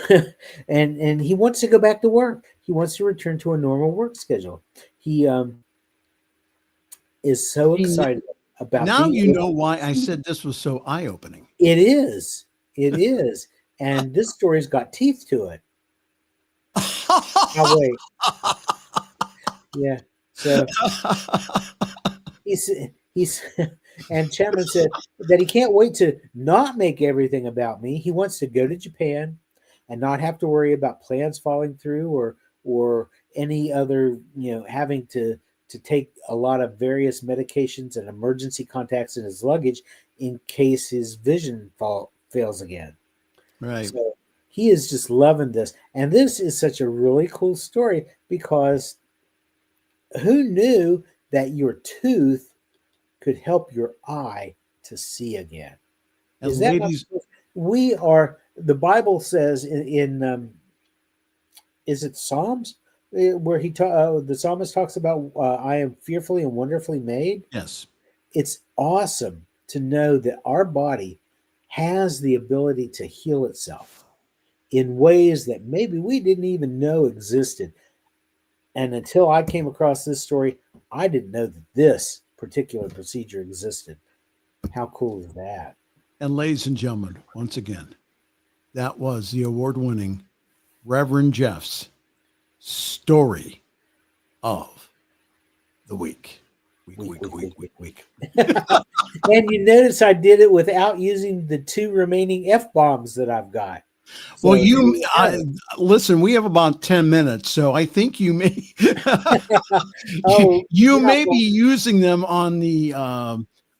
and he wants to go back to work. He wants to return to a normal work schedule. He is so excited about now. You know why I said this was so eye-opening. It is. It is. And this story's got teeth to it. Oh, wait. Yeah. So he's and Chapman said that he can't wait to not make everything about me. He wants to go to Japan and not have to worry about plans falling through or any other, having to take a lot of various medications and emergency contacts in his luggage in case his vision fails again. Right. So he is just loving this. And this is such a really cool story because who knew that your tooth could help your eye to see again? Is that ladies, we are, the Bible says in is it Psalms where the psalmist talks about I am fearfully and wonderfully made? Yes. It's awesome to know that our body has the ability to heal itself in ways that maybe we didn't even know existed. And until I came across this story, I didn't know that this particular procedure existed. How cool is that? And ladies and gentlemen, once again, that was the award-winning Reverend Jeff's story of the week. Week. And you notice I did it without using the 2 remaining F-bombs that I've got. So well, listen, we have about 10 minutes, so I think you may may be using them on the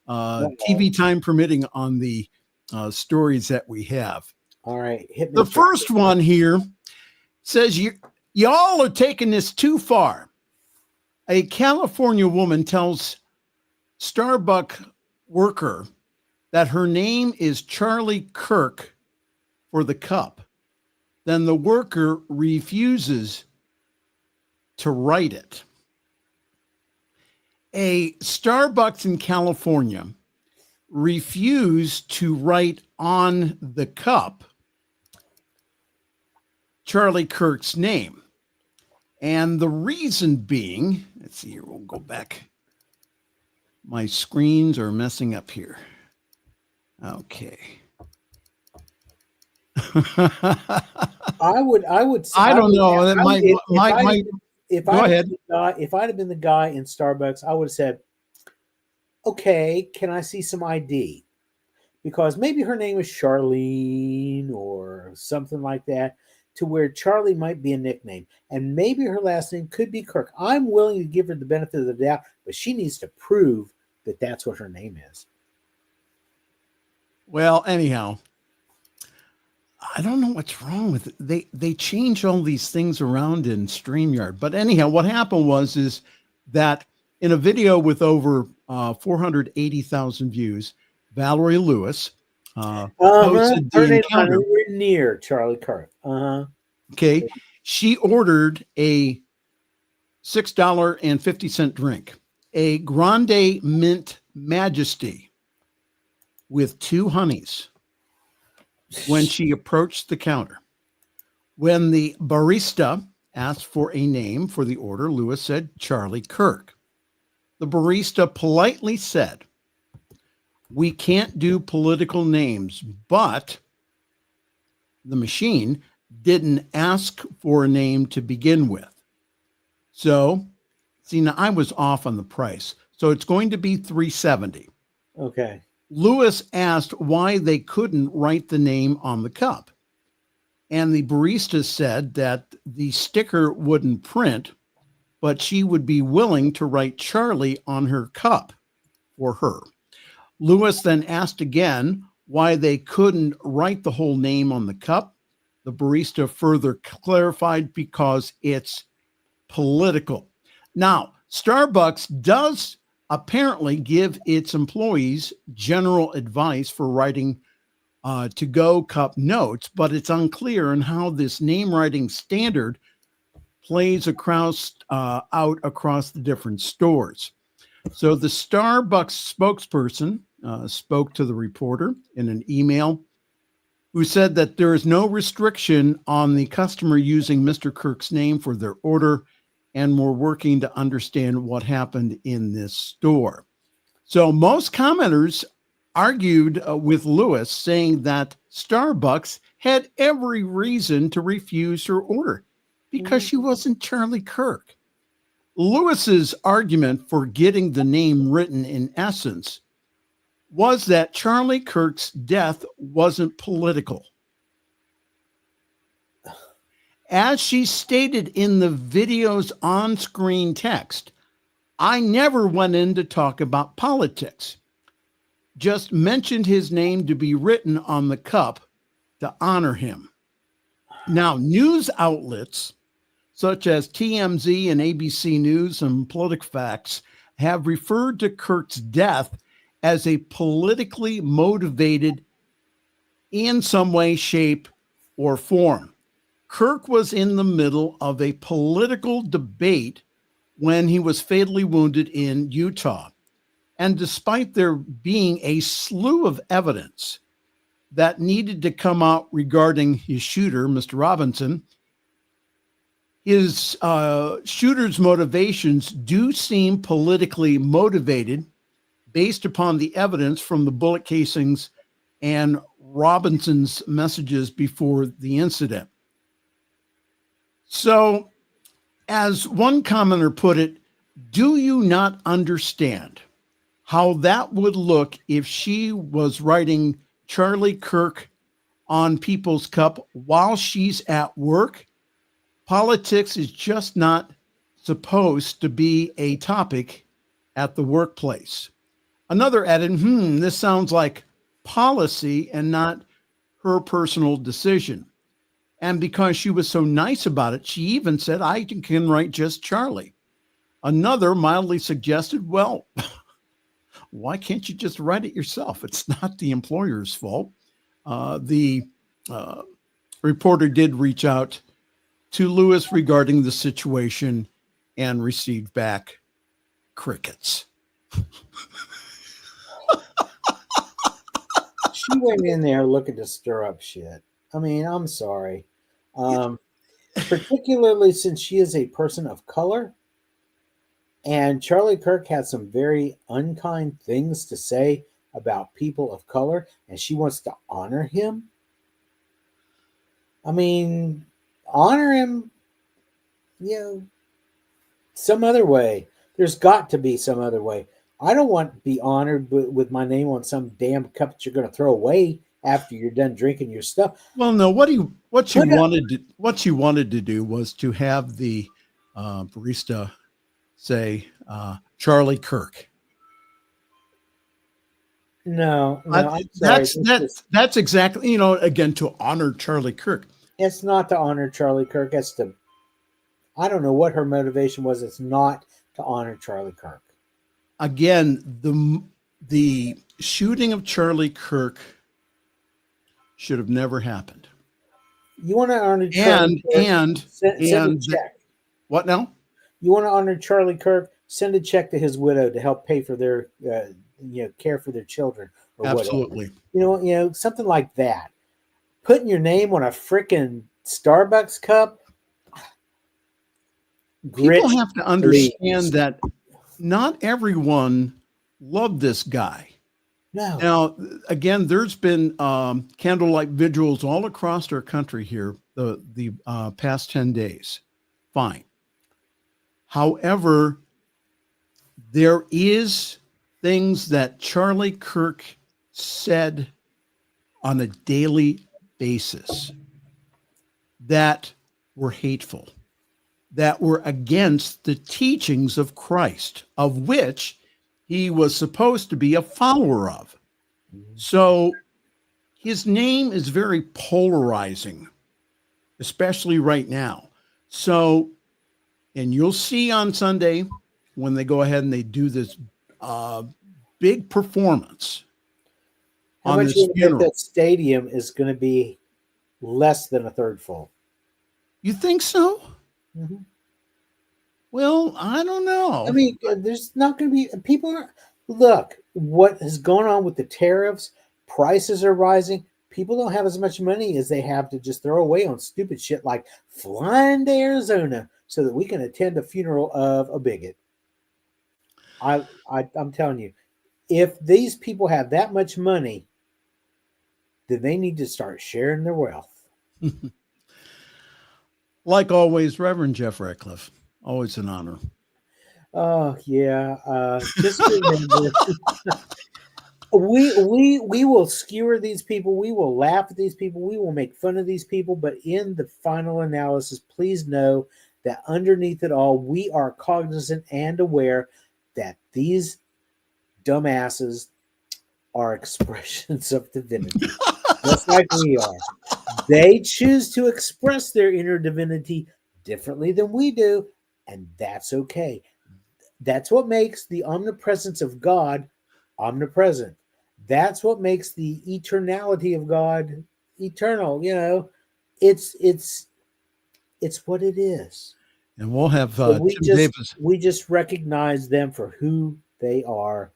TV time permitting on the stories that we have. All right. Hit me the first one here says y'all are taking this too far. A California woman tells Starbucks worker that her name is Charlie Kirk for the cup. Then the worker refuses to write it. A Starbucks in California refused to write on the cup Charlie Kirk's name. And the reason being, let's see here, we'll go back. My screens are messing up here. Okay. I would I don't know. If go ahead. If I'd have been the guy in Starbucks, I would have said, okay, can I see some ID? Because maybe her name is Charlene or something like that, to where Charlie might be a nickname. And maybe her last name could be Kirk. I'm willing to give her the benefit of the doubt, but she needs to prove that that's what her name is. Well, anyhow, I don't know what's wrong with it. They change all these things around in StreamYard. But anyhow, what happened is that in a video with over 480,000 views, Valerie Lewis posted the encounter. Near Charlie Kirk. Okay. She ordered a $6.50 drink, a Grande Mint Majesty with 2 honeys when she approached the counter. When the barista asked for a name for the order, Lewis said Charlie Kirk. The barista politely said, "We can't do political names," but the machine didn't ask for a name to begin with. So, see, now I was off on the price. So it's going to be $3.70. Okay. Lewis asked why they couldn't write the name on the cup. And the barista said that the sticker wouldn't print, but she would be willing to write Charlie on her cup for her. Lewis then asked again why they couldn't write the whole name on the cup. The barista further clarified because it's political. Now, Starbucks does apparently give its employees general advice for writing to-go cup notes, but it's unclear in how this name writing standard plays out across the different stores. So the Starbucks spokesperson spoke to the reporter in an email, who said that there is no restriction on the customer using Mr. Kirk's name for their order, and we're working to understand what happened in this store. So most commenters argued with Lewis, saying that Starbucks had every reason to refuse her order because she wasn't Charlie Kirk. Lewis's argument for getting the name written, in essence, was that Charlie Kirk's death wasn't political. As she stated in the video's on-screen text, "I never went in to talk about politics. Just mentioned his name to be written on the cup to honor him." Now, news outlets such as TMZ and ABC News and PolitiFacts have referred to Kirk's death as a politically motivated in some way, shape, or form. Kirk was in the middle of a political debate when he was fatally wounded in Utah. And despite there being a slew of evidence that needed to come out regarding his shooter, Mr. Robinson, his shooter's motivations do seem politically motivated based upon the evidence from the bullet casings and Robinson's messages before the incident. So, as one commenter put it, do you not understand how that would look if she was writing Charlie Kirk on People's Cup while she's at work? Politics is just not supposed to be a topic at the workplace. Another added, this sounds like policy and not her personal decision. And because she was so nice about it, she even said, I can write just Charlie. Another mildly suggested, well, why can't you just write it yourself? It's not the employer's fault. The reporter did reach out to Lewis regarding the situation and received back crickets. She went in there looking to stir up shit. I mean, I'm sorry. Particularly since she is a person of color. And Charlie Kirk had some very unkind things to say about people of color, and she wants to honor him. I mean, honor him, some other way. There's got to be some other way. I don't want to be honored with my name on some damn cup that you're going to throw away after you're done drinking your stuff. Well, no, what you wanted to do was to have the barista say Charlie Kirk. No, I'm sorry. That's exactly, again, to honor Charlie Kirk. It's not to honor Charlie Kirk. It's to, I don't know what her motivation was. It's not to honor Charlie Kirk. Again, the shooting of Charlie Kirk should have never happened. You want to honor Charlie Kirk? Send a check. What now? You want to honor Charlie Kirk? Send a check to his widow to help pay for their, care for their children. Or absolutely. Whatever. Something like that. Putting your name on a freaking Starbucks cup. People have to understand that not everyone loved this guy. No. Now, again, there's been candlelight vigils all across our country here the past 10 days. Fine. However, there is things that Charlie Kirk said on a daily basis that were hateful, that were against the teachings of Christ, of which he was supposed to be a follower of. So his name is very polarizing, especially right now. So, and you'll see on Sunday when they go ahead and they do this big performance. How much do you think that stadium is going to be less than a third full? You think so? Mm-hmm. Well, I don't know. I mean, there's not going to be people. Look, what has gone on with the tariffs? Prices are rising. People don't have as much money as they have to just throw away on stupid shit like flying to Arizona so that we can attend a funeral of a bigot. I'm telling you, if these people have that much money, then they need to start sharing their wealth. Like always, Reverend Jeff Radcliff. Always an honor. Oh yeah. Just remember, we will skewer these people. We will laugh at these people. We will make fun of these people. But in the final analysis, please know that underneath it all, we are cognizant and aware that these dumbasses are expressions of divinity, just like we are. They choose to express their inner divinity differently than we do, and that's okay. That's what makes the omnipresence of God omnipresent. That's what makes the eternality of God eternal. It's what it is. And we'll have we just recognize them for who they are,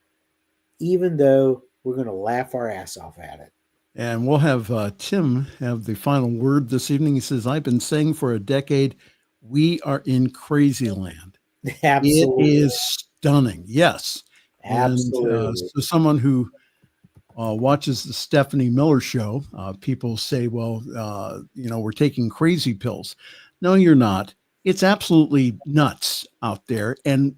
even though we're going to laugh our ass off at it. And we'll have Tim have the final word this evening. He says, I've been saying for a decade, we are in crazy land. Absolutely. It is stunning. Yes. Absolutely. And so someone who watches the Stephanie Miller show, people say, well, we're taking crazy pills. No, you're not. It's absolutely nuts out there. And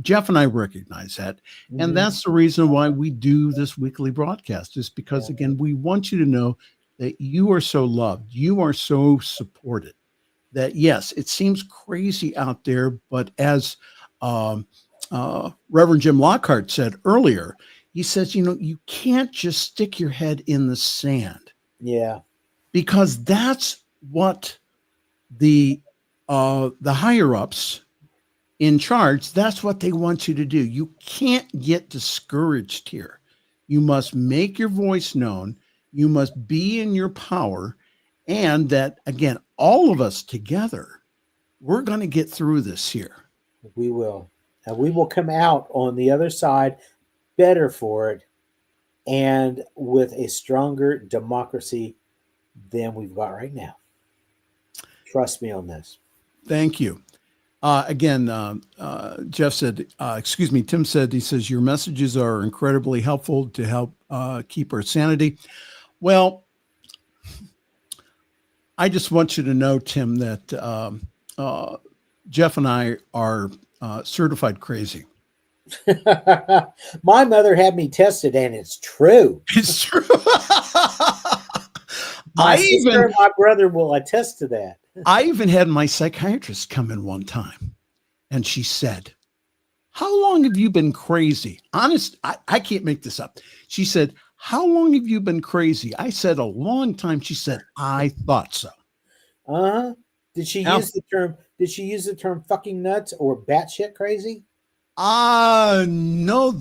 Jeff and I recognize that. Mm-hmm. And that's the reason why we do this weekly broadcast, is because, again, we want you to know that you are so loved. You are so supported. That, yes, it seems crazy out there, but as Reverend Jim Lockhart said earlier, he says, you can't just stick your head in the sand. Yeah. Because that's what the higher ups in charge, that's what they want you to do. You can't get discouraged here. You must make your voice known. You must be in your power. And that, again, all of us together, we're going to get through this here. We will. And we will come out on the other side better for it and with a stronger democracy than we've got right now. Trust me on this. Thank you. Again, Jeff said, Tim said, he says, your messages are incredibly helpful to help keep our sanity. Well, I just want you to know, Tim, that Jeff and I are certified crazy. My mother had me tested, and it's true. It's true. My sister and my brother will attest to that. I even had my psychiatrist come in one time, and she said, how long have you been crazy? Honest, I can't make this up. She said, how long have you been crazy? I said, a long time. She said, I thought so. Uh-huh. Did she use the term fucking nuts or batshit crazy? No,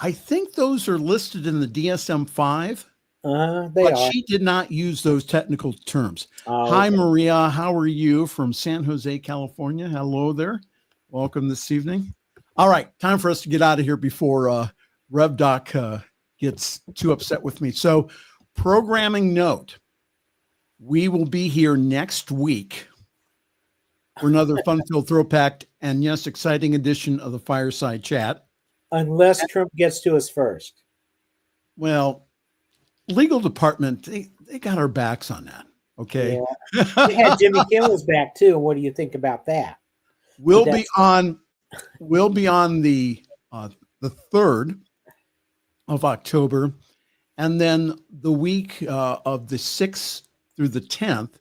I think those are listed in the DSM-5. But she did not use those technical terms. Hi, okay. Maria. How are you from San Jose, California? Hello there. Welcome this evening. All right. Time for us to get out of here before Rev Doc gets too upset with me. So, programming note. We will be here next week for another fun-filled throwback and, yes, exciting edition of the Fireside Chat. Unless Trump gets to us first. Well, legal department, they got our backs on that. Okay. Yeah. They had Jimmy Kimmel's back too. What do you think about that? We'll be on the 3rd of October, and then the week of the 6th through the 10th,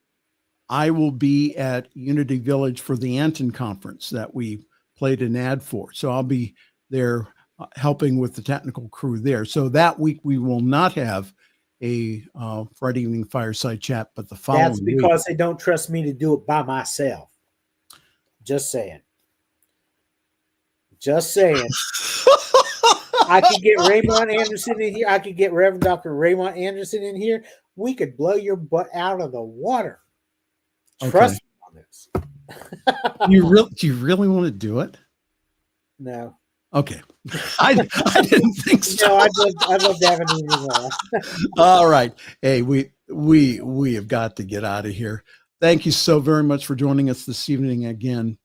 I will be at Unity Village for the Anton conference that we played an ad for. So I'll be there helping with the technical crew there. So that week we will not have a Friday evening Fireside Chat, but the following That's because they don't trust me to do it by myself. Just saying. Just saying. I could get Raymond Anderson in here. I could get Reverend Dr. Raymond Anderson in here. We could blow your butt out of the water. Trust me on this. Do you really want to do it? No. Okay. I didn't think so. No, I'd love to have an evening. All right. Hey, we have got to get out of here. Thank you so very much for joining us this evening again.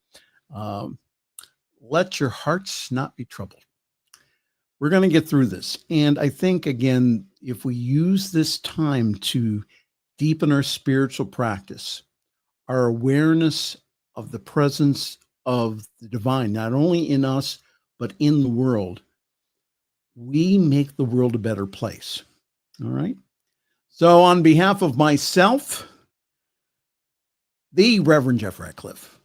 Let your hearts not be troubled. We're going to get through this. And I think, again, if we use this time to deepen our spiritual practice, our awareness of the presence of the divine, not only in us, but in the world, we make the world a better place. All right. So on behalf of myself, the Reverend Jeff Radcliff,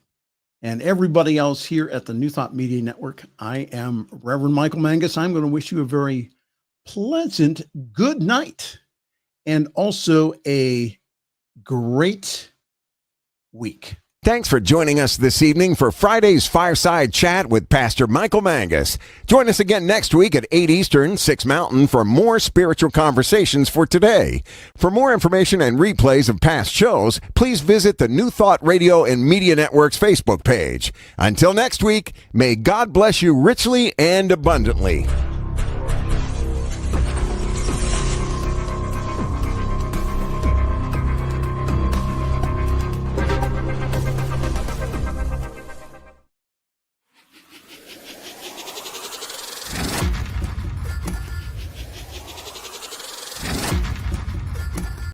and everybody else here at the New Thought Media Network, I am Reverend Michael Mangus. I'm going to wish you a very pleasant good night and also a great week. Thanks for joining us this evening for Friday's Fireside Chat with Pastor Michael Mangus. Join us again next week at 8 Eastern, 6 Mountain for more spiritual conversations for today. For more information and replays of past shows, please visit the New Thought Radio and Media Network's Facebook page. Until next week, may God bless you richly and abundantly.